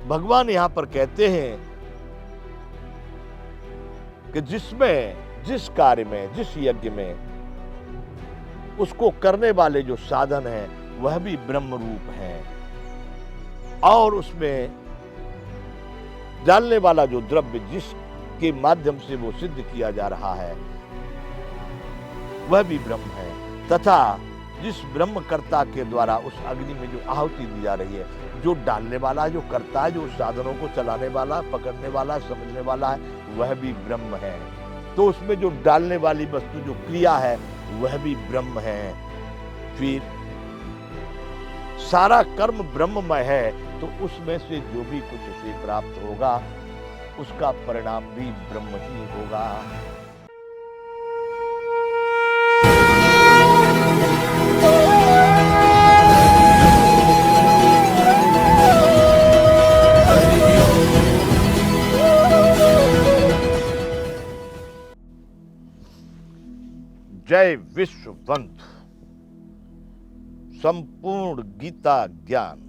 भगवान यहां पर कहते हैं कि जिस कार्य में, जिस यज्ञ में उसको करने वाले जो साधन हैं वह भी ब्रह्म रूप हैं, और उसमें डालने वाला जो द्रव्य जिसके माध्यम से वो सिद्ध किया जा रहा है वह भी ब्रह्म है, तथा जिस ब्रह्मकर्ता के द्वारा उस अग्नि में जो आहुति दी जा रही है, जो डालने वाला, जो करता है, जो साधनों को चलाने वाला, पकड़ने वाला, समझने वाला है, वह भी ब्रह्म है। तो उसमें जो डालने वाली वस्तु, जो क्रिया है, वह भी ब्रह्म है। फिर सारा कर्म ब्रह्ममय है, तो उसमें से जो भी कुछ उसे प्राप्त होगा उसका परिणाम भी ब्रह्म ही होगा। जय विश्ववंत संपूर्ण गीता ज्ञान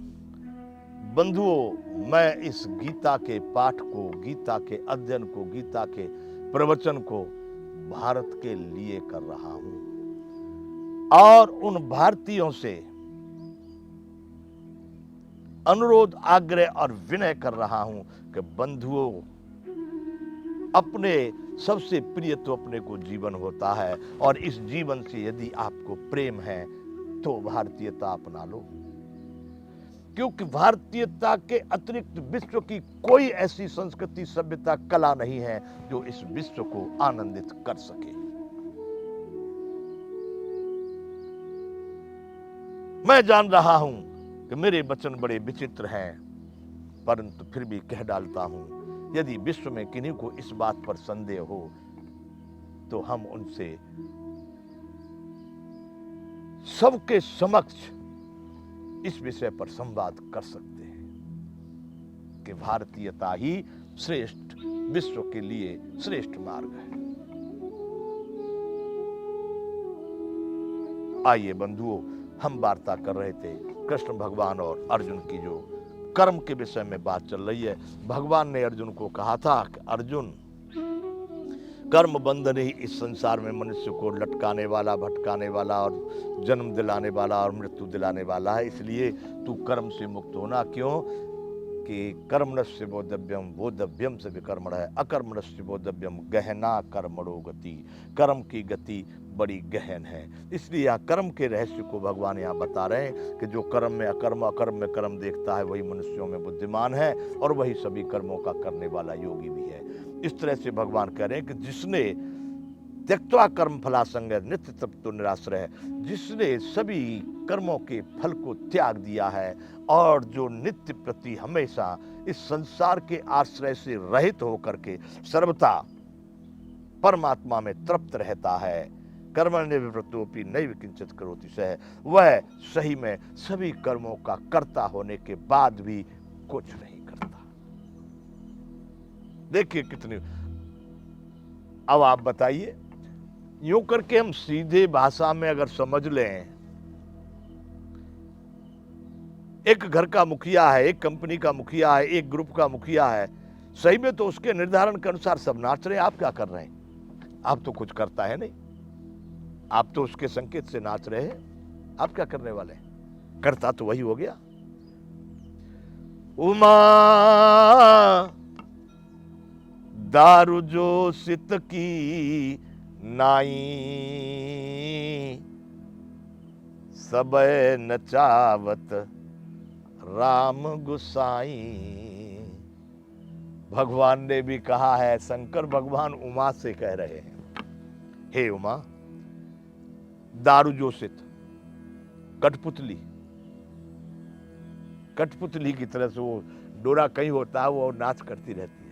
बंधुओं, मैं इस गीता के पाठ को, गीता के अध्ययन को, गीता के प्रवचन को भारत के लिए कर रहा हूं, और उन भारतीयों से अनुरोध, आग्रह और विनय कर रहा हूं कि बंधुओं, अपने सबसे प्रिय तो अपने को जीवन होता है, और इस जीवन से यदि आपको प्रेम है तो भारतीयता अपना लो, क्योंकि भारतीयता के अतिरिक्त विश्व की कोई ऐसी संस्कृति, सभ्यता, कला नहीं है जो इस विश्व को आनंदित कर सके। मैं जान रहा हूं कि मेरे वचन बड़े विचित्र हैं, परंतु फिर भी कह डालता हूं, यदि विश्व में किन्हीं को इस बात पर संदेह हो तो हम उनसे सबके समक्ष इस विषय पर संवाद कर सकते हैं कि भारतीयता ही श्रेष्ठ, विश्व के लिए श्रेष्ठ मार्ग है। आइए बंधुओं, हम वार्ता कर रहे थे कृष्ण भगवान और अर्जुन की जो कर्म के विषय में बात चल रही है। भगवान ने अर्जुन को कहा था कि अर्जुन, कर्म बंधन ही इस संसार में मनुष्य को लटकाने वाला, भटकाने वाला और जन्म दिलाने वाला और मृत्यु दिलाने वाला है, इसलिए तू कर्म से मुक्त होना। क्यों कि कर्मणस्य बोद्धव्यम बोद्धव्यम से विकर्मण है, अकर्मणस्य बोद्धव्यम गहना कर्मणो गति, कर्म की गति बड़ी गहन है। इसलिए यहाँ कर्म के रहस्य को भगवान यहाँ बता रहे हैं कि जो कर्म में अकर्म, अकर्म में कर्म देखता है वही मनुष्यों में बुद्धिमान है, और वही सभी कर्मों का करने वाला योगी भी है। इस तरह से भगवान कह रहे हैं कि जिसने त्यक्त्वा कर्म फलासंग नित्य तप्तो निराश्रय, जिसने सभी कर्मों के फल को त्याग दिया है और जो नित्य प्रति हमेशा इस संसार के आश्रय से रहित होकर के सर्वथा परमात्मा में तृप्त रहता है, कर्मण्य विवृतोपि नैव किंचित करोति सह, वह सही में सभी कर्मों का कर्ता होने के बाद भी कुछ नहीं करता। देखिए कितनी, अब आप बताइए, यूं करके हम सीधे भाषा में अगर समझ लें, एक घर का मुखिया है, एक कंपनी का मुखिया है, एक ग्रुप का मुखिया है, सही में तो उसके निर्धारण के अनुसार सब नाच रहे हैं, आप क्या कर रहे हैं? आप तो कुछ करता है नहीं, आप तो उसके संकेत से नाच रहे हैं, आप क्या करने वाले हैं? करता तो वही हो गया। उमा दारू जो सित की नाई, सबय नचावत राम गुसाई। भगवान ने भी कहा है, शंकर भगवान उमा से कह रहे हैं, हे उमा, दारू जोशित, कठपुतली, कठपुतली की तरह से वो डोरा कहीं होता है, वो नाच करती रहती है,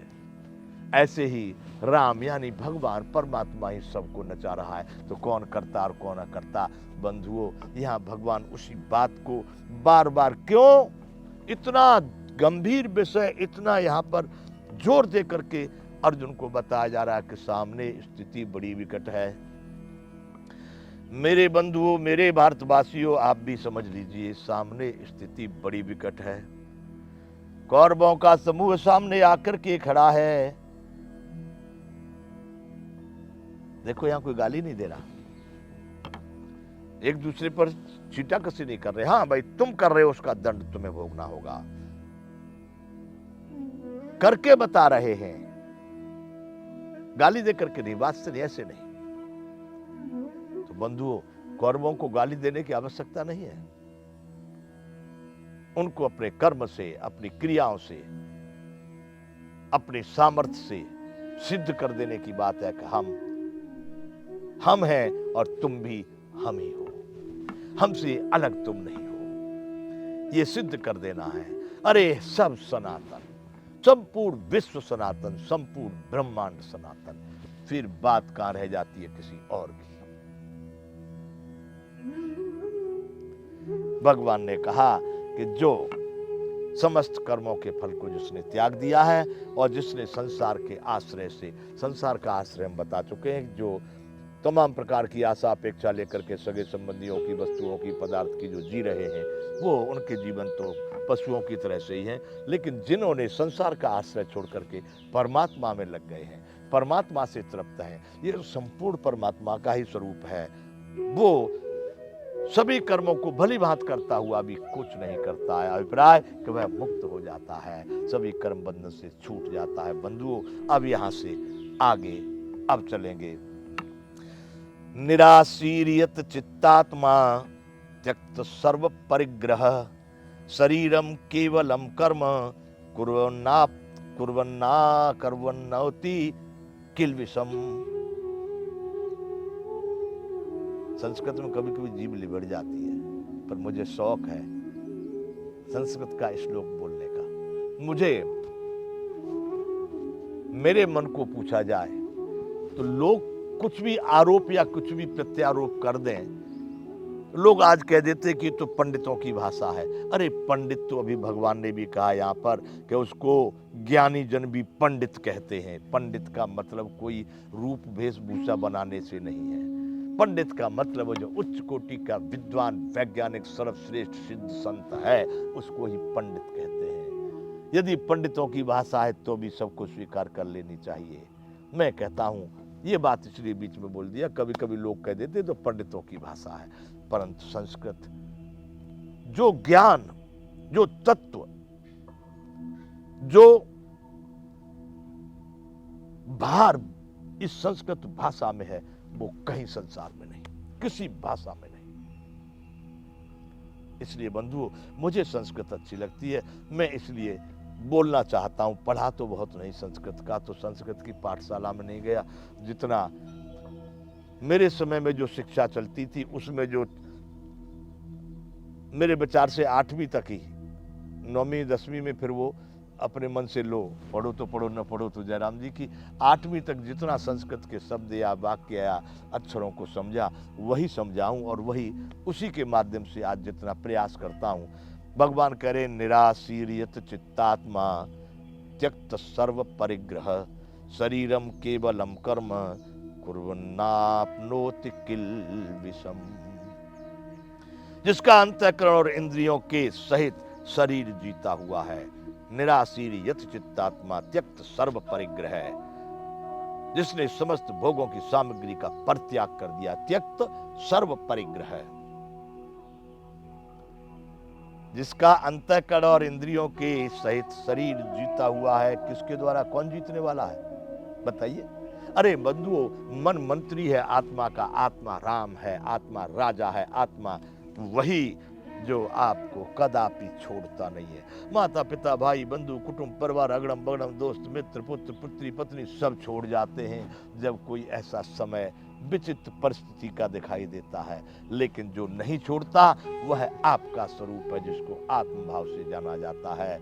ऐसे ही राम यानी भगवान परमात्मा ही सबको नचा रहा है। तो कौन करता और कौन अकर्ता? बंधुओं, यहाँ भगवान उसी बात को बार बार, क्यों इतना गंभीर विषय, इतना यहाँ पर जोर दे करके अर्जुन को बताया जा रहा है कि सामने स्थिति बड़ी विकट है। मेरे बंधुओं, मेरे भारतवासियों, आप भी समझ लीजिए, सामने स्थिति बड़ी विकट है। कौरवों का समूह सामने आकर के खड़ा है। देखो यहां कोई गाली नहीं दे रहा, एक दूसरे पर छीटा कसी नहीं कर रहे। हाँ भाई तुम कर रहे हो, उसका दंड तुम्हें भोगना होगा, करके बता रहे हैं, गाली दे करके नहीं, बात से नहीं, ऐसे नहीं। तो बंधुओं, कौरवों को गाली देने की आवश्यकता नहीं है। उनको अपने कर्म से, अपनी क्रियाओं से, अपने सामर्थ्य से सिद्ध कर देने की बात है कि हम हैं और तुम भी हम ही हो, हमसे अलग तुम नहीं हो, ये सिद्ध कर देना है। अरे सब सनातन, संपूर्ण विश्व सनातन, संपूर्ण ब्रह्मांड सनातन, फिर बात कहां रह जाती है किसी और की। भगवान ने कहा कि जो समस्त कर्मों के फल को जिसने त्याग दिया है और जिसने संसार के आश्रय से, संसार का आश्रय हम बता चुके हैं, जो तमाम प्रकार की आशा अपेक्षा लेकर के सगे संबंधियों की, वस्तुओं की, पदार्थ की जो जी रहे हैं, वो उनके जीवन तो पशुओं की तरह से ही हैं। लेकिन जिन्होंने संसार का आश्रय छोड़ करके परमात्मा में लग गए हैं, परमात्मा से तृप्त हैं, ये संपूर्ण परमात्मा का ही स्वरूप है, वो सभी कर्मों को भली भांत करता हुआ भी कुछ नहीं करता है। अभिप्राय कि वह मुक्त हो जाता है, सभी कर्म बंधन से छूट जाता है। बंधुओं, अब यहां से आगे अब चलेंगे। निराशीरियत चित्तात्मा त्यक्त सर्व परिग्रह शरीरम केवलम कर्म कुर्वन्ना कर्वन्नौति किल विषम। संस्कृत में कभी कभी जीभ लिबड़ जाती है, पर मुझे शौक है संस्कृत का श्लोक बोलने का। मुझे मेरे मन को पूछा जाए तो लोग कुछ भी आरोप या कुछ भी प्रत्यारोप कर दें, लोग आज कह देते कि तो पंडितों की भाषा है। अरे पंडित तो अभी भगवान ने भी कहा यहाँ पर कि उसको ज्ञानी जन भी पंडित कहते हैं। पंडित का मतलब कोई रूप वेशभूषा बनाने से नहीं है। पंडित का मतलब जो उच्च कोटि का विद्वान, वैज्ञानिक, सर्वश्रेष्ठ सिद्ध संत है, उसको ही पंडित कहते हैं। यदि पंडितों की भाषा है तो भी सबको स्वीकार कर लेनी चाहिए। मैं कहता हूं, ये बात इसलिए बीच में बोल दिया, कभी कभी लोग कह देते तो पंडितों की भाषा है, परंतु संस्कृत जो ज्ञान, जो तत्व, जो भार इस संस्कृत भाषा में है, वो कहीं संसार में नहीं, किसी भाषा में नहीं। इसलिए बंधुओं, मुझे संस्कृत अच्छी लगती है, मैं इसलिए बोलना चाहता हूं। पढ़ा तो बहुत नहीं संस्कृत का, तो संस्कृत की पाठशाला में नहीं गया। जितना मेरे समय में जो शिक्षा चलती थी, उसमें जो मेरे विचार से 8वीं तक ही, 9वीं 10वीं में फिर वो अपने मन से लो, पढ़ो तो पढ़ो, न पढ़ो तो जयराम जी की। 8वीं तक जितना संस्कृत के शब्द या वाक्य या अक्षरों को समझा, वही समझाऊं और वही उसी के माध्यम से आज जितना प्रयास करता हूं। भगवान करे निराशीरियत चित्तात्मा त्यक्त सर्व परिग्रह शरीरम केवलम कर्म कुर्वन्नाप्नोति किल विषम। जिसका अंतःकरण और इंद्रियों के सहित शरीर जीता हुआ है, निराशीरियत चित्तात्मा त्यक्त सर्व परिग्रह, जिसने समस्त भोगों की सामग्री का परित्याग कर दिया। त्यक्त सर्व परिग्रह, जिसका अंतःकरण और इंद्रियों के सहित शरीर जीता हुआ है। किसके द्वारा? कौन जीतने वाला है बताइए? अरे बंधुओं, मन मंत्री है आत्मा का, आत्मा राम है, आत्मा राजा है, आत्मा वही जो आपको कदापि छोड़ता नहीं है। माता पिता, भाई बंधु, कुटुंब, परिवार, अगड़म बगड़म, दोस्त मित्र, पुत्र पुत्री, पत्नी सब छोड़ जाते हैं जब कोई ऐसा समय विचित्र परिस्थिति का दिखाई देता है। लेकिन जो नहीं छोड़ता वह आपका स्वरूप है, जिसको आत्मभाव से जाना जाता है।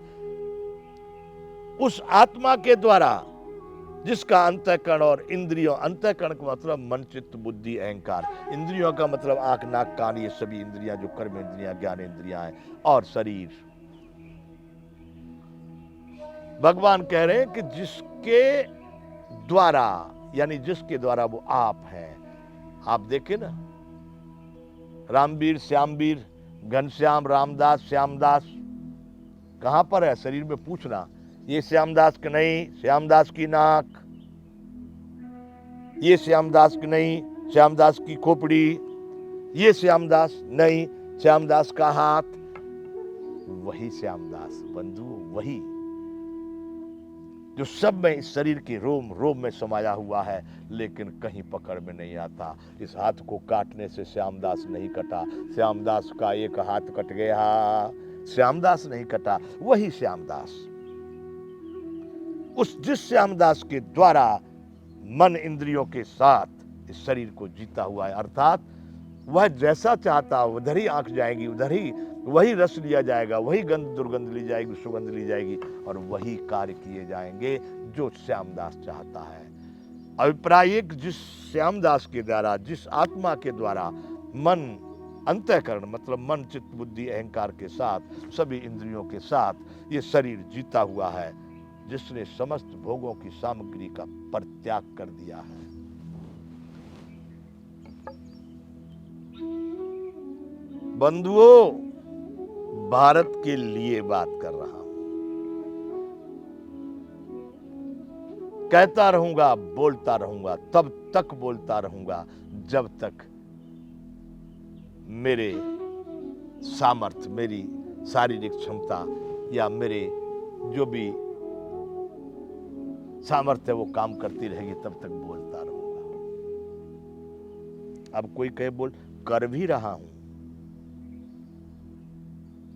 उस आत्मा के द्वारा जिसका अंतःकरण और इंद्रियों, अंतःकरण का मतलब मन, चित्त, बुद्धि, अहंकार, इंद्रियों का मतलब आंख, नाक, कान, ये सभी इंद्रियां जो कर्म इंद्रियां, ज्ञान इंद्रियां हैं, और शरीर। भगवान कह रहे हैं कि जिसके द्वारा, यानी जिसके द्वारा वो आप हैं। आप देखें ना, रामवीर, श्यामवीर, घनश्याम, रामदास, श्यामदास, कहां पर है शरीर में पूछना, ये श्यामदास की नहीं, श्यामदास की नाक, ये श्यामदास की नहीं, श्यामदास की खोपड़ी, ये श्यामदास नहीं, श्यामदास का हाथ, वही श्यामदास बंधु, वही जो सब में इस शरीर के रोम रोम में समाया हुआ है, लेकिन कहीं पकड़ में नहीं आता। इस हाथ को काटने से श्यामदास नहीं कटा, श्यामदास का एक हाथ कट गया, श्यामदास नहीं कटा, वही श्यामदास। उस जिस श्यामदास के द्वारा मन इंद्रियों के साथ इस शरीर को जीता हुआ है, अर्थात वह जैसा चाहता उधर ही आंख जाएगी, उधर ही वही रस लिया जाएगा, वही गंध दुर्गंध ली जाएगी, सुगंध ली जाएगी, और वही कार्य किए जाएंगे जो श्यामदास चाहता है। अभिप्रायिक जिस श्यामदास के द्वारा, जिस आत्मा के द्वारा मन अंतःकरण मतलब मन चित्त बुद्धि अहंकार के साथ, सभी इंद्रियों के साथ ये शरीर जीता हुआ है, जिसने समस्त भोगों की सामग्री का परित्याग कर दिया है। बंधुओं, भारत के लिए बात कर रहा हूं। कहता रहूंगा, बोलता रहूंगा, तब तक बोलता रहूंगा जब तक मेरे सामर्थ्य, मेरी शारीरिक क्षमता या मेरे जो भी सामर्थ्य वो काम करती रहेगी, तब तक बोलता रहूंगा। अब कोई कहे बोल, कर भी रहा हूं,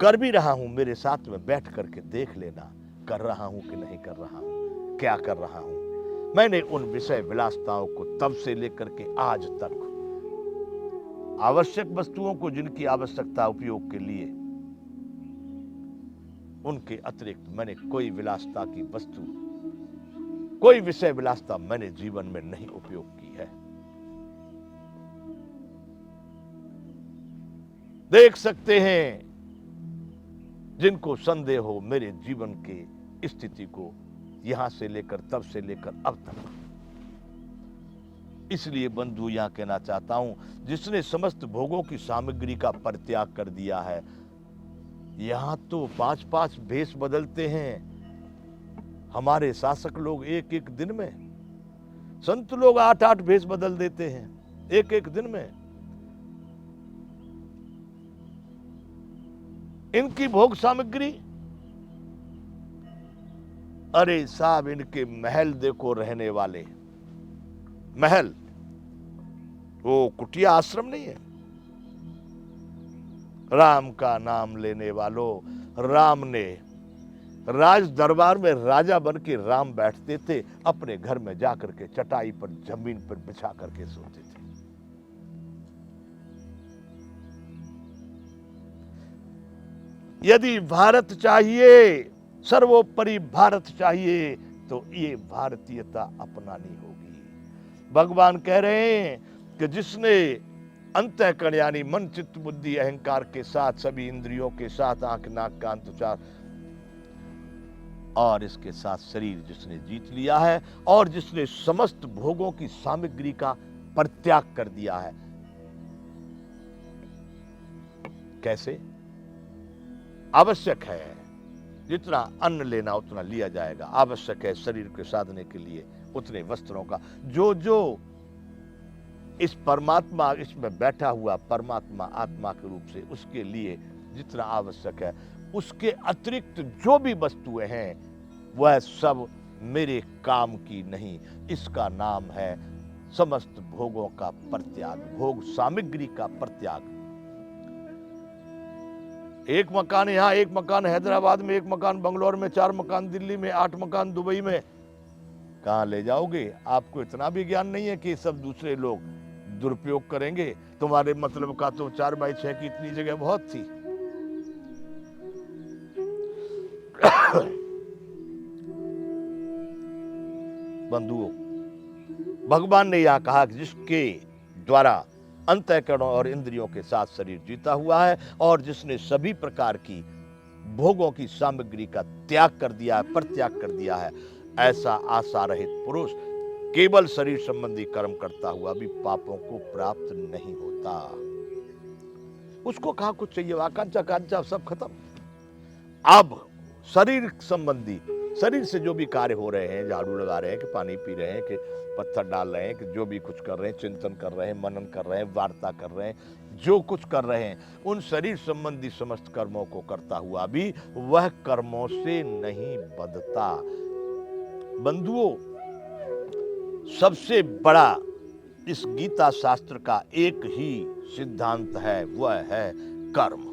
कर भी रहा हूं, मेरे साथ में बैठ करके देख लेना, कर रहा हूं कि नहीं कर रहा हूं, क्या कर रहा हूं। मैंने उन विषय विलासताओं को तब से लेकर के आज तक, आवश्यक वस्तुओं को जिनकी आवश्यकता उपयोग के लिए, उनके अतिरिक्त मैंने कोई विलासता की वस्तु, कोई विषय विलासता मैंने जीवन में नहीं उपयोग की है। देख सकते हैं जिनको संदेह हो मेरे जीवन के स्थिति को, यहां से लेकर तब से लेकर अब तक। इसलिए बंधु यहां कहना चाहता हूं, जिसने समस्त भोगों की सामग्री का परित्याग कर दिया है। यहां तो 5-5 भेष बदलते हैं हमारे शासक लोग एक एक दिन में, संत लोग 8-8 भेष बदल देते हैं एक एक दिन में। इनकी भोग सामग्री, अरे साहब इनके महल देखो, रहने वाले महल, वो कुटिया आश्रम नहीं है। राम का नाम लेने वालों, राम ने राज दरबार में राजा बन के राम बैठते थे, अपने घर में जाकर के चटाई पर जमीन पर बिछा करके सोते थे। यदि भारत चाहिए, सर्वोपरि भारत चाहिए, तो ये भारतीयता अपनानी होगी। भगवान कह रहे हैं कि जिसने अंतःकरण यानी मन चित्त बुद्धि अहंकार के साथ, सभी इंद्रियों के साथ, आंख नाक कान त्वचा और इसके साथ शरीर जिसने जीत लिया है, और जिसने समस्त भोगों की सामग्री का परित्याग कर दिया है। कैसे? आवश्यक है जितना अन्न लेना उतना लिया जाएगा, आवश्यक है शरीर के साधने के लिए उतने वस्त्रों का, जो जो इस परमात्मा, इसमें बैठा हुआ परमात्मा आत्मा के रूप से, उसके लिए जितना आवश्यक है, उसके अतिरिक्त जो भी वस्तुएं हैं वह सब मेरे काम की नहीं। इसका नाम है समस्त भोगों का परित्याग, भोग सामग्री का परित्याग। एक मकान यहां, एक मकान हैदराबाद में, एक मकान बंगलौर में, 4 मकान दिल्ली में, 8 मकान दुबई में, कहां ले जाओगे? आपको इतना भी ज्ञान नहीं है कि सब दूसरे लोग दुरुपयोग करेंगे। तुम्हारे मतलब का तो 4x6 की इतनी जगह बहुत थी। बंधुओं, भगवान ने यह कहा कि जिसके द्वारा अंतःकरण और इंद्रियों के साथ शरीर जीता हुआ है, और जिसने सभी प्रकार की भोगों की सामग्री का त्याग कर दिया है, परित्याग कर दिया है, ऐसा आशा रहित पुरुष केवल शरीर संबंधी कर्म करता हुआ भी पापों को प्राप्त नहीं होता। उसको कहा कुछ चाहिए, आकांक्षा कांक्षा सब खत्म। अब शरीर संबंधी, शरीर से जो भी कार्य हो रहे हैं, झाड़ू लगा रहे हैं कि पानी पी रहे हैं कि पत्थर डाल रहे हैं कि जो भी कुछ कर रहे हैं, चिंतन कर रहे हैं, मनन कर रहे हैं, वार्ता कर रहे हैं, जो कुछ कर रहे हैं, उन शरीर संबंधी समस्त कर्मों को करता हुआ भी वह कर्मों से नहीं बंधता। बंधुओं, सबसे बड़ा इस गीता शास्त्र का एक ही सिद्धांत है, वह है कर्म।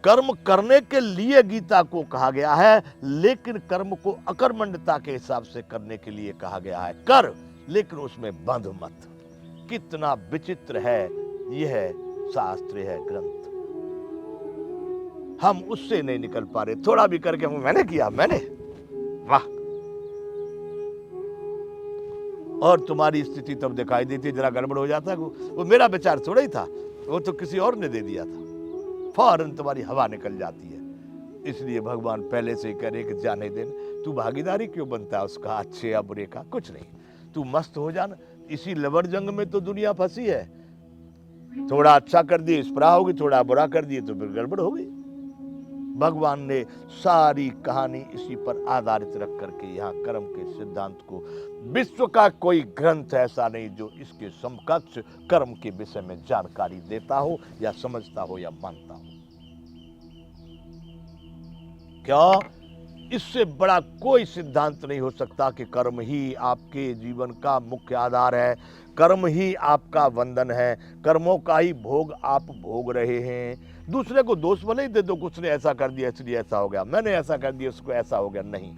कर्म करने के लिए गीता को कहा गया है, लेकिन कर्म को अकर्मण्यता के हिसाब से करने के लिए कहा गया है। कर, लेकिन उसमें बंध मत। कितना विचित्र है यह शास्त्र है, ग्रंथ। हम उससे नहीं निकल पा रहे। थोड़ा भी करके हम मैंने किया, मैंने, वाह। और तुम्हारी स्थिति तब दिखाई देती, जरा गड़बड़ हो जाता है। वो मेरा विचार थोड़ा ही था, वो तो किसी और ने दे दिया था। फौरन तुम्हारी हवा निकल जाती है। इसलिए भगवान पहले से ही कह रहे कि जाने देना, तू भागीदारी क्यों बनता है उसका, अच्छे या बुरे का, कुछ नहीं, तू मस्त हो जाना। इसी लवर जंग में तो दुनिया फंसी है। थोड़ा अच्छा कर दिए स्प्रा होगी, थोड़ा बुरा कर दिए तो फिर गड़बड़ हो गई। भगवान ने सारी कहानी इसी पर आधारित रख करके यहाँ कर्म के सिद्धांत को, विश्व का कोई ग्रंथ ऐसा नहीं जो इसके समकक्ष कर्म के विषय में जानकारी देता हो या समझता हो या मानता हो। क्या इससे बड़ा कोई सिद्धांत नहीं हो सकता कि कर्म ही आपके जीवन का मुख्य आधार है, कर्म ही आपका बंधन है, कर्मों का ही भोग आप भोग रहे हैं। दूसरे को दोष भले ही दे दो, कुछ ने ऐसा कर दिया इसलिए ऐसा हो गया, मैंने ऐसा कर दिया उसको ऐसा हो गया, नहीं।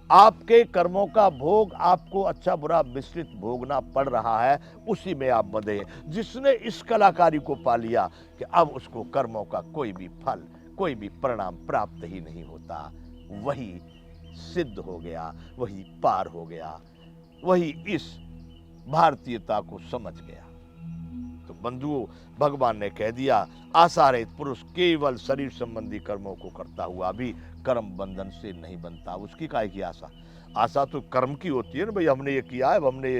आपके कर्मों का भोग आपको अच्छा बुरा मिश्रित भोगना पड़ रहा है, उसी में आप बंधे हैं। जिसने इस कलाकारी को पा लिया कि अब उसको कर्मों का कोई भी फल, कोई भी परिणाम प्राप्त ही नहीं होता, वही सिद्ध हो गया, वही पार हो गया, वही इस भारतीयता को समझ गया। तो बंधुओं, भगवान ने कह दिया, आशा रहित पुरुष केवल शरीर संबंधी कर्मों को करता हुआ भी कर्म बंधन से नहीं बनता। उसकी काहे की आशा? आशा तो कर्म की होती है ना, भाई हमने ये किया है, अब हमने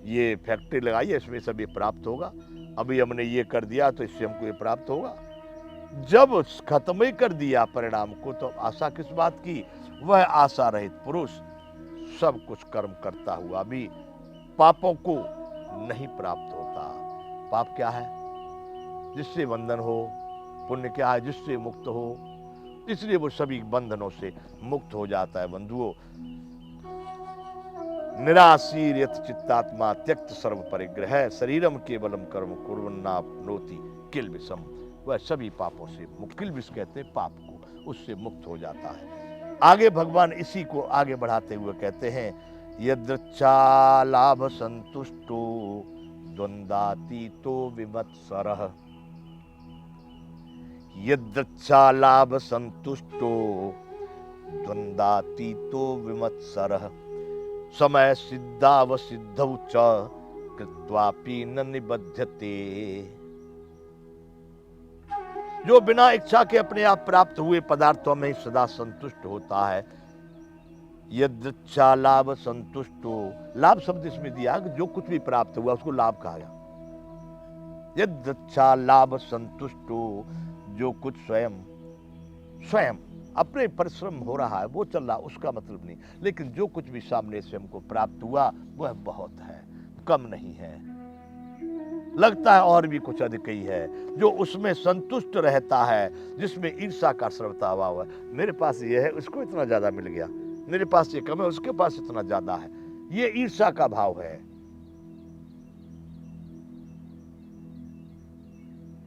ये फैक्ट्री लगाई है, इसमें सब ये प्राप्त होगा, अभी हमने ये कर दिया तो इससे हमको ये प्राप्त होगा। जब खत्म ही कर दिया परिणाम को, तो आशा किस बात की? वह आशा रहित पुरुष सब कुछ कर्म करता हुआ भी पापों को नहीं प्राप्त होता। पाप क्या है? जिससे बंधन हो। पुण्य क्या है? जिससे मुक्त हो। इसलिए वो सभी बंधनों से मुक्त हो जाता है। बंधुओं, निराशीर यत चित्तात्मा त्यक्त सर्व परिग्रह शरीरम केवलम कर्म कुर्वन्नाप्नोति किल्बिषम। वह सभी पापों से मुक्त, किल्बिष कहते हैं पाप को, उससे मुक्त हो जाता है। आगे भगवान इसी को आगे बढ़ाते हुए कहते हैं, यदृच्छा लाभ संतुष्टो द्वंद्वातीतो विमत्सरः। यदृच्छा लाभ संतुष्टो द्वंद्वातीतो विमत्सरः। समय सिद्धावसिद्धौ च कृत्वापि न निबध्यते। जो बिना इच्छा के अपने आप प्राप्त हुए पदार्थों में सदा संतुष्ट होता है। यदृच्छा लाभ संतुष्टो, लाभ शब्द इसमें दिया कि जो कुछ भी प्राप्त हुआ उसको लाभ कहा गया। यदृच्छा लाभ संतुष्टो, जो कुछ स्वयं अपने परिश्रम हो रहा है वो चल रहा, उसका मतलब नहीं, लेकिन जो कुछ भी सामने से हमको प्राप्त हुआ वह बहुत है, कम नहीं है, लगता है और भी कुछ अधिक ही है। जो उसमें संतुष्ट रहता है, जिसमें ईर्ष्या का श्रवता भाव है, मेरे पास ये है उसको इतना ज्यादा मिल गया, मेरे पास ये कम है उसके पास इतना ज्यादा है, ये ईर्ष्या का भाव है।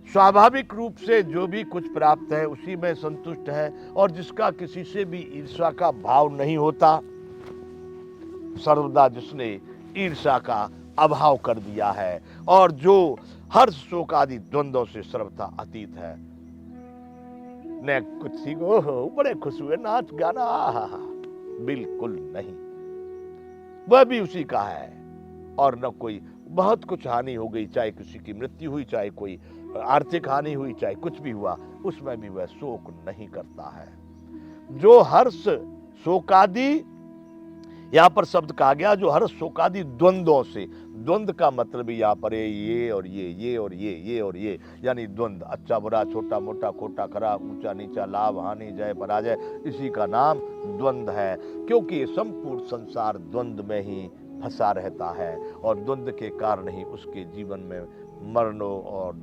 स्वाभाविक रूप से जो भी कुछ प्राप्त है उसी में संतुष्ट है, और जिसका किसी से भी ईर्ष्या का भाव नहीं होता, सर्वदा जिसने ईर्ष्या का अभाव कर दिया है, और जो हर्ष शोक आदि द्वंद्वों से सर्वथा अतीत है। न कुछ सीखो बड़े खुश हुए, नाच गाना, बिल्कुल नहीं, वह भी उसी का है। और न कोई बहुत कुछ हानि हो गई, चाहे किसी की मृत्यु हुई, चाहे कोई आर्थिक हानि हुई, चाहे कुछ भी हुआ, उसमें भी वह शोक नहीं करता है। जो हर्ष शोकादि, यहां पर शब्द कहा गया, जो हर्ष शोकादि द्वंद्वों से, द्वंद्व का मतलब यहाँ पर है ये और ये और ये और ये, यानी द्वंद्व, अच्छा बुरा, छोटा मोटा, खोटा खराब, ऊंचा नीचा, लाभ हानि, जय पराजय, इसी का नाम द्वंद्व है। क्योंकि संपूर्ण संसार द्वंद्व में ही फंसा रहता है और द्वंद्व के कारण ही उसके जीवन में मरणों और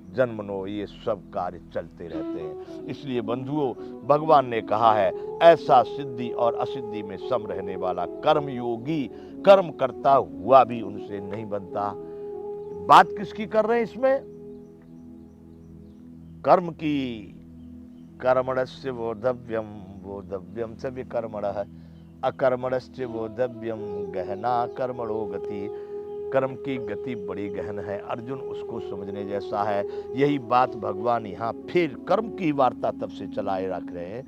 जन्मनो ये सब कार्य चलते रहते हैं। इसलिए बंधुओं, भगवान ने कहा है, ऐसा सिद्धि और असिद्धि में सम रहने वाला कर्मयोगी कर्म करता हुआ भी उनसे नहीं बनता। बात किसकी कर रहे हैं इसमें? कर्म की। कर्मणस्य बोधव्यम, बोधव्यम च विकर्मणः, अकर्मणस्य बोधव्यम, गहना कर्मणो गति। कर्म की गति बड़ी गहन है अर्जुन, उसको समझने जैसा है। यही बात भगवान यहाँ फिर कर्म की वार्ता तब से चलाए रख रहे हैं।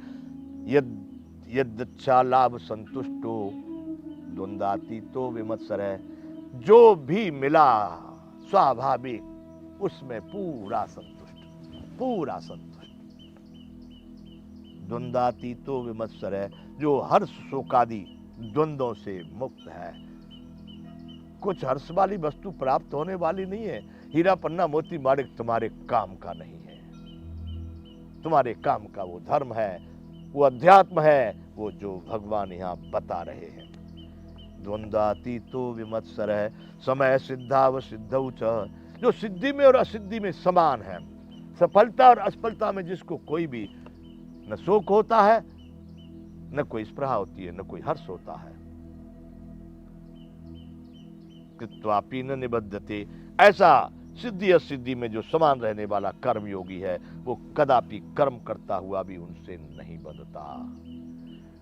यद्यच्छा लाभ संतुष्टो द्वंद्वातीतो विमत्सर है, जो भी मिला स्वाभाविक उसमें पूरा संतुष्ट, पूरा संतुष्ट। द्वंद्वातीतो विमत्सर है, जो हर्ष शोकादि द्वंद्वों से मुक्त है। कुछ हर्ष वाली वस्तु प्राप्त होने वाली नहीं है। हीरा पन्ना मोती माणिक तुम्हारे काम का नहीं है। तुम्हारे काम का वो धर्म है, वो अध्यात्म है, वो जो भगवान यहाँ बता रहे हैं। द्वंद्वातीतो विमत्सर है, समय सिद्धाव सिद्धौ च, जो सिद्धि में और असिद्धि में समान है। सफलता और असफलता में जिसको कोई भी न शोक होता है, न कोई स्पृहा होती है, न कोई हर्ष होता है। कृत्वापि न निबद्धते, ऐसा सिद्धि असिद्धि में जो समान रहने वाला कर्मयोगी है, वो कदापि कर्म करता हुआ भी उनसे नहीं बंधता।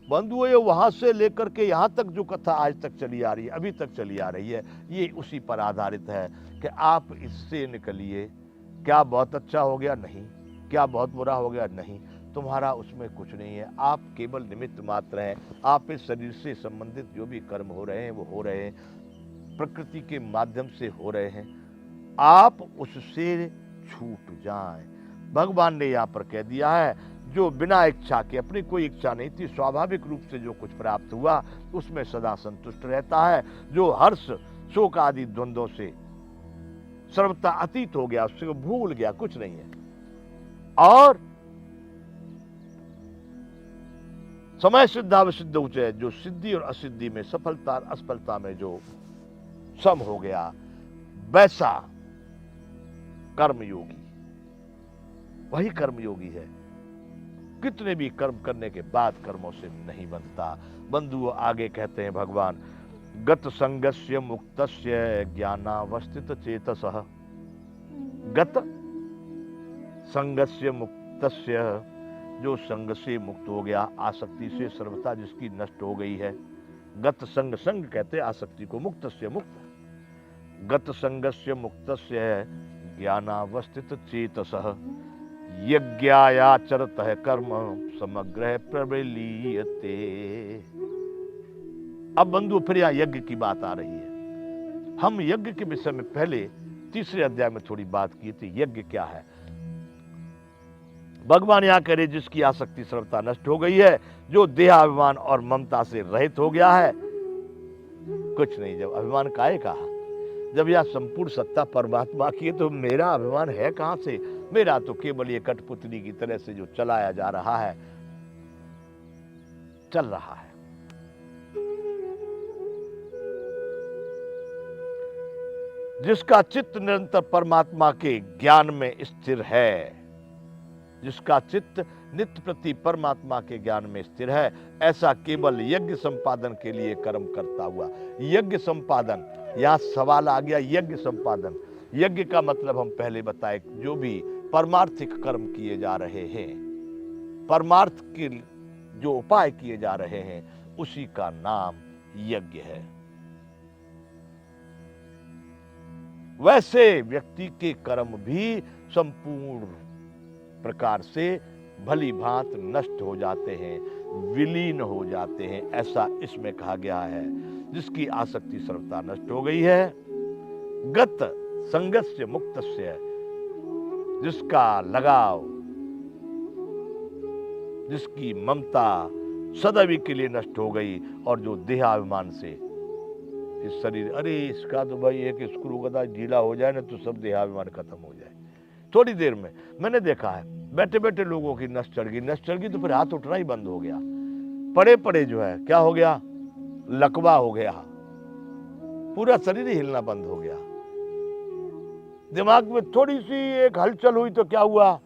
बंधुओं, ये वहां से लेकर के यहां तक जो कथा आज तक चली आ रही है, अभी तक चली आ रही है, ये उसी पर आधारित है कि आप इससे निकलिए। क्या बहुत अच्छा हो गया? नहीं। क्या बहुत बुरा हो गया? नहीं। तुम्हारा उसमें कुछ नहीं है, आप केवल निमित्त मात्र हैं। आप इस शरीर से संबंधित जो भी कर्म हो रहे हैं वो हो रहे हैं, प्रकृति के माध्यम से हो रहे हैं। आप उससे छूट जाएं। भगवान ने यहाँ पर कह दिया है, जो बिना इच्छा के, अपनी कोई इच्छा नहीं थी, स्वाभाविक रूप से जो कुछ प्राप्त हुआ उसमें सदा संतुष्ट रहता है। जो हर्ष शोक आदि द्वंद्वों से सर्वथा अतीत हो गया, उससे भूल गया, कुछ नहीं है। और समय सिद्धावसिद्ध उच्चय, जो सिद्धि और असिद्धि में, सफलता और असफलता में जो सम हो गया, वैसा कर्मयोगी, वही कर्मयोगी है। कितने भी कर्म करने के बाद कर्मों से नहीं बनता। बंधुओं, आगे कहते हैं भगवान, गत संगस्य मुक्तस्य ज्ञानावस्थित चेतसः। गत संगस्य मुक्तस्य, जो संग से मुक्त हो गया, आसक्ति से सर्वथा जिसकी नष्ट हो गई है। गत संग, संग कहते आसक्ति को, मुक्तस्य मुक्त, गत संगस्य मुक्तस्य ज्ञानावस्थित चेतसः यज्ञायाचरतः कर्म समग्र प्रबलीयते। अब बंधु, फिर यहां यज्ञ की बात आ रही है। हम यज्ञ के विषय में पहले तीसरे अध्याय में थोड़ी बात की थी। यज्ञ क्या है? भगवान यहां कह रहे, जिसकी आसक्ति सर्वथा नष्ट हो गई है, जो देहाभिमान और ममता से रहित हो गया है। कुछ नहीं, जब अभिमान काहे का, जब यह संपूर्ण सत्ता परमात्मा की है, तो मेरा अभिमान है कहां से? मेरा तो केवल ये कठपुतली की तरह से जो चलाया जा रहा है, चल रहा है। जिसका चित्त निरंतर परमात्मा के ज्ञान में स्थिर है, जिसका चित्त नित्य प्रति परमात्मा के ज्ञान में स्थिर है, ऐसा केवल यज्ञ संपादन के लिए कर्म करता हुआ। यज्ञ संपादन, यहां सवाल आ गया, यज्ञ संपादन। यज्ञ का मतलब हम पहले बताए, जो भी परमार्थिक कर्म किए जा रहे हैं, परमार्थ के जो उपाय किए जा रहे हैं, उसी का नाम यज्ञ है। वैसे व्यक्ति के कर्म भी संपूर्ण प्रकार से भली भांत नष्ट हो जाते हैं, विलीन हो जाते हैं, ऐसा इसमें कहा गया है। जिसकी आसक्ति सर्वथा नष्ट हो गई है, गत संगस्य मुक्तस्य, जिसका लगाव, जिसकी ममता सदैव के लिए नष्ट हो गई, और जो देहाभिमान से इस शरीर, अरे इसका तो भाई एक स्क्रू गदा ढीला हो जाए ना तो सब देहाभिमान खत्म हो जाए थोड़ी देर में। मैंने देखा है बैठे बैठे लोगों की नस चढ़ गई तो फिर हाथ उठना ही बंद हो गया, पड़े पड़े जो है क्या हो गया, लकवा हो गया, पूरा शरीर ही हिलना बंद हो गया। दिमाग में थोड़ी सी एक हलचल हुई तो क्या हुआ,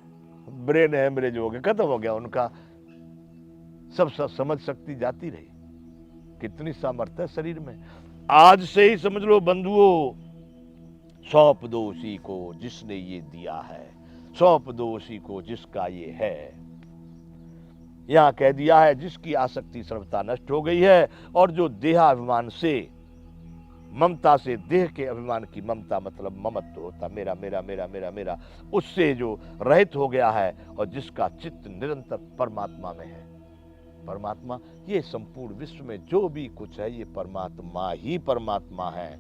ब्रेन हेमरेज हो गया, खत्म हो गया उनका, सब समझ शक्ति जाती रही। कितनी सामर्थ्य है शरीर में। आज से ही समझ लो बंधुओं, सौंप दो उसी को जिसने ये दिया है, सौंप दो उसी को जिसका ये है। यहां कह दिया है जिसकी आसक्ति सर्वथा नष्ट हो गई है और जो देहाभिमान से, ममता से, देह के अभिमान की ममता मतलब ममत्व होता मेरा मेरा मेरा मेरा मेरा, उससे जो रहित हो गया है और जिसका चित्त निरंतर परमात्मा में है। परमात्मा, ये संपूर्ण विश्व में जो भी कुछ है ये परमात्मा ही परमात्मा है।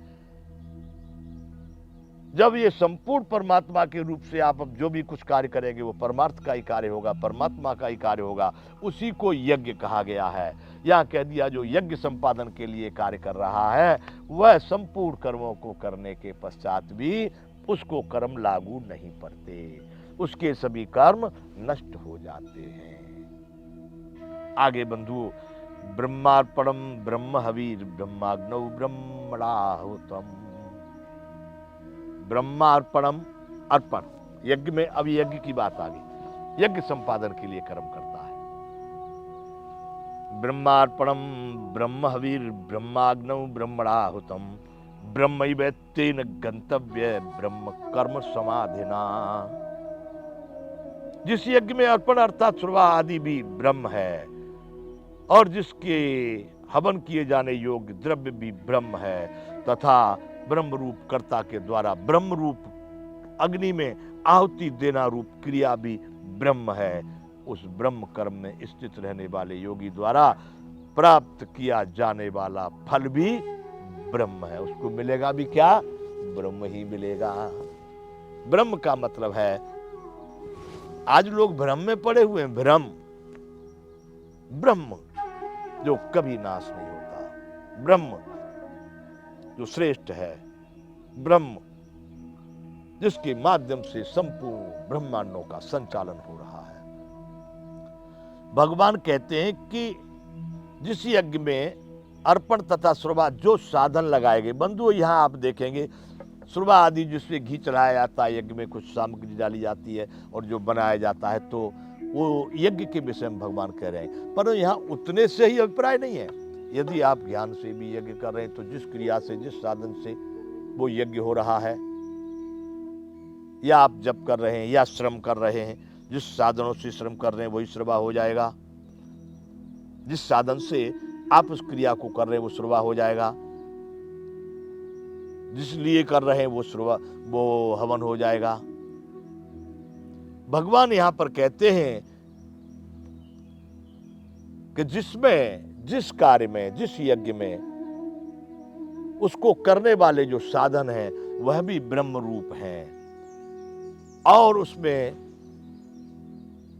जब ये संपूर्ण परमात्मा के रूप से आप अब जो भी कुछ कार्य करेंगे वो परमार्थ का ही कार्य होगा, परमात्मा का ही कार्य होगा, उसी को यज्ञ कहा गया है। यहां कह दिया जो यज्ञ संपादन के लिए कार्य कर रहा है वह संपूर्ण कर्मों को करने के पश्चात भी उसको कर्म लागू नहीं पड़ते, उसके सभी कर्म नष्ट हो जाते हैं। आगे बंधु, ब्रह्मार्पणम ब्रह्म हवीर ब्रह्माग्नौ ब्रह्मणाहुतम। ब्रह्मार्पणम, अर्पण, यज्ञ में अब यज्ञ की बात आ गई, यज्ञ संपादन के लिए कर्म करता है। ब्रह्मार्पणम ब्रह्म हवीर ब्रह्माग्नौ ब्रह्मणाहुतम ब्रह्मैवेत्तेन गंतव्य ब्रह्म कर्म समाधिना। जिस यज्ञ में अर्पण अर्थात सुरवा आदि भी ब्रह्म है और जिसके हवन किए जाने योग्य द्रव्य भी ब्रह्म है तथा ब्रह्म रूप कर्ता के द्वारा ब्रह्म रूप अग्नि में आहुति देना रूप क्रिया भी ब्रह्म है, उस ब्रह्म कर्म में स्थित रहने वाले योगी द्वारा प्राप्त किया जाने वाला फल भी ब्रह्म है। उसको मिलेगा भी क्या, ब्रह्म ही मिलेगा। ब्रह्म का मतलब है, आज लोग भ्रम में पड़े हुए हैं, भ्रम, ब्रह्म जो कभी नाश नहीं होता, ब्रह्म जो श्रेष्ठ है, ब्रह्म जिसके माध्यम से संपूर्ण ब्रह्मांडों का संचालन हो रहा है। भगवान कहते हैं कि जिस यज्ञ में अर्पण तथा श्रवा जो साधन लगाए गए, बंधुओं यहां आप देखेंगे श्रवा आदि जिससे घी चढ़ाया जाता है, यज्ञ में कुछ सामग्री डाली जाती है और जो बनाया जाता है, तो वो यज्ञ के विषय में भगवान कह रहे हैं। पर यहाँ उतने से ही अभिप्राय नहीं है। यदि आप ज्ञान से भी यज्ञ कर रहे हैं तो जिस क्रिया से, जिस साधन से वो यज्ञ हो रहा है, या आप जप कर रहे हैं या श्रम कर रहे हैं, जिस साधनों से श्रम कर रहे हैं वही श्रवा हो जाएगा, जिस साधन से आप उस क्रिया को कर रहे हैं वो श्रवा हो जाएगा, जिस लिए कर रहे हैं वो श्रवा, वो हवन हो जाएगा। भगवान यहां पर कहते हैं कि जिसमें, जिस कार्य में, जिस यज्ञ में उसको करने वाले जो साधन हैं वह भी ब्रह्म रूप हैं और उसमें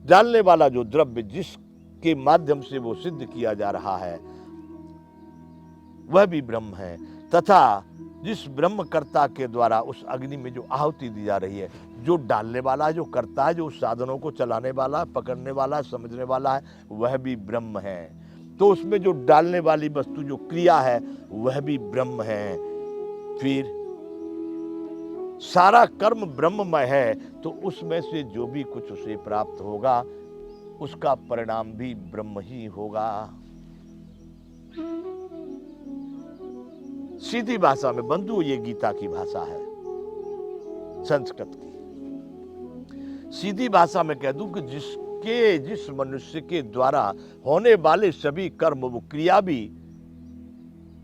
डालने वाला जो द्रव्य जिसके माध्यम से वो सिद्ध किया जा रहा है वह भी ब्रह्म है, तथा जिस ब्रह्म कर्ता के द्वारा उस अग्नि में जो आहुति दी जा रही है, जो डालने वाला है, जो करता है, जो उस साधनों को चलाने वाला है, पकड़ने वाला है, समझने वाला है, वह भी ब्रह्म है। तो उसमें जो डालने वाली वस्तु जो क्रिया है वह भी ब्रह्म है। फिर सारा कर्म ब्रह्ममय है तो उसमें से जो भी कुछ उसे प्राप्त होगा उसका परिणाम भी ब्रह्म ही होगा। सीधी भाषा में बंधु ये गीता की भाषा है, संस्कृत की। सीधी भाषा में कह दूं कि जिस मनुष्य के द्वारा होने वाले सभी कर्म, वो क्रिया भी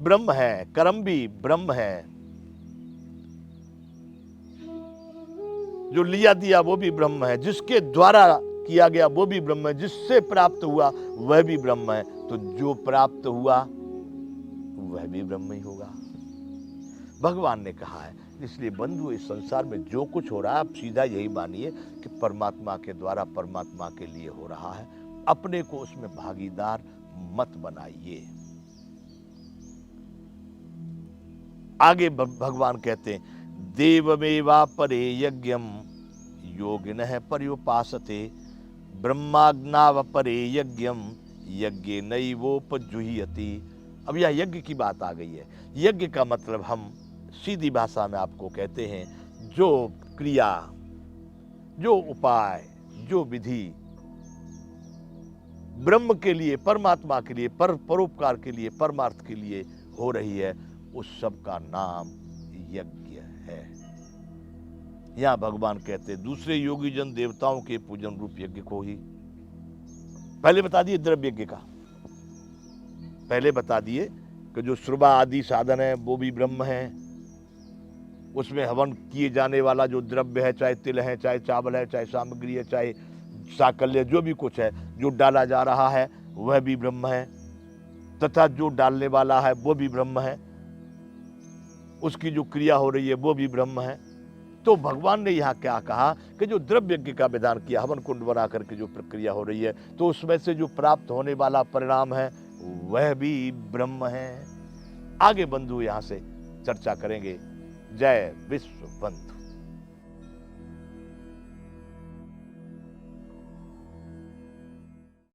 ब्रह्म है, कर्म भी ब्रह्म है, जो लिया दिया वो भी ब्रह्म है, जिसके द्वारा किया गया वो भी ब्रह्म है, जिससे प्राप्त हुआ वह भी ब्रह्म है, तो जो प्राप्त हुआ वह भी ब्रह्म ही होगा। भगवान ने कहा है। इसलिए बंधु इस संसार में जो कुछ हो रहा है आप सीधा यही मानिए कि परमात्मा के द्वारा परमात्मा के लिए हो रहा है, अपने को उसमें भागीदार मत बनाइए। आगे भगवान कहते हैं, देवमेवा परे यज्ञम योगिनः पर्युपासते, ब्रह्माज्ञाव परे यज्ञम यज्ञ नैवोपजुह्यति। अब यह यज्ञ की बात आ गई है। यज्ञ का मतलब हम सीधी भाषा में आपको कहते हैं, जो क्रिया, जो उपाय, जो विधि ब्रह्म के लिए, परमात्मा के लिए, परोपकार के लिए, परमार्थ के लिए हो रही है, उस सब का नाम यज्ञ है। यहां भगवान कहते हैं, दूसरे योगी जन देवताओं के पूजन रूप यज्ञ को ही पहले बता दिए, द्रव्य यज्ञ का पहले बता दिए कि जो श्रुबा आदि साधन है वो भी ब्रह्म है। उसमें हवन किए जाने वाला जो द्रव्य है, चाहे तिल है, चाहे चावल है, चाहे सामग्री है, चाहे साकल्य, जो भी कुछ है, जो डाला जा रहा है वह भी ब्रह्म है, तथा जो डालने वाला है वो भी ब्रह्म है, उसकी जो क्रिया हो रही है वो भी ब्रह्म है। तो भगवान ने यहाँ क्या कहा कि जो द्रव्य यज्ञ का विधान किया, हवन कुंड बना करके जो प्रक्रिया हो रही है, तो उसमें से जो प्राप्त होने वाला परिणाम है वह भी ब्रह्म है। आगे बंधु यहाँ से चर्चा करेंगे। जय विश्व बंधु।